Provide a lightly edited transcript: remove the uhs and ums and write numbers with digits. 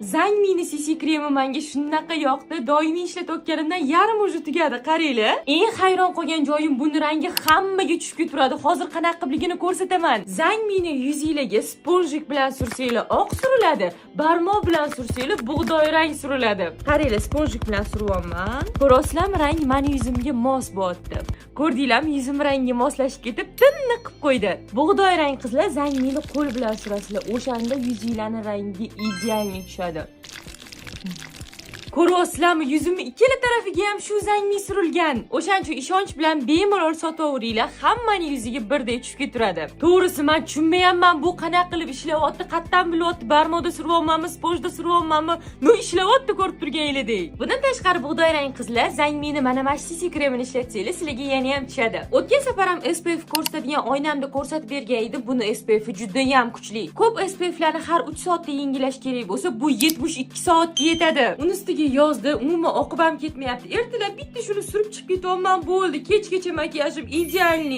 Zangmini CC kremi menga shunaqa yoqdi. Doimiy ishlatayotganimdan yarim o'zi tugadi, qaranglar. Eng hayron qolgan joyim buni rangi hammaga tushib ketaveradi. Hozir qanaqa qilibligini ko'rsataman. Zangmini yuzingizga sponjik bilan sursanglar oq suriladi, barmoq bilan sursanglar bug'doy rang suriladi. Qaranglar, sponjik bilan suryapman. Ko'rasizlarmi, rang meni yuzimga mos bo'lyapti. Ko'rdinglarmi, yuzim rangiga moslashib ketib, tinni qilib qo'ydi. Bug'doy rang qizlar, zangmini qo'l bilan surasizlar. O'shanda yuzinglarning rangi idealni tushadi. Ko'ryapsizlarmi, yuzimni ikkala tarafiga ham shu zangmi surilgan. O'shaning uchun ishonch bilan bemalol sotaveringlar, hammaning yuziga birdek tushib ketaveradi. To'g'risi men tushunmayapman, bu qanaqa qilib ishlayapti, qayerdan bilyapti, barmoqda suryapmanmi, sponjda suryapmanmi? No ishlayapti, ko'rib turganingizdek. Bundan tashqari bug'doy rang qizlar, zangmini mana CC kremini ishlatsanglar, sizlarga yana ham tushadi. O'tgan safar ham SPF ko'rsatadigan oynamda ko'rsatib bergan edim. Buni SPF juda ham kuchli. Ko'p SPFlarni har 3 soatda yangilash kerak bo'lsa, bu 72 soatga yetadi. Uni ustiga yozda umuman oqib ham ketmayapti. Ertalab bitta shuni surib chiqib ketaman, bo'ldi. Kechgacha makiyajim idealniy.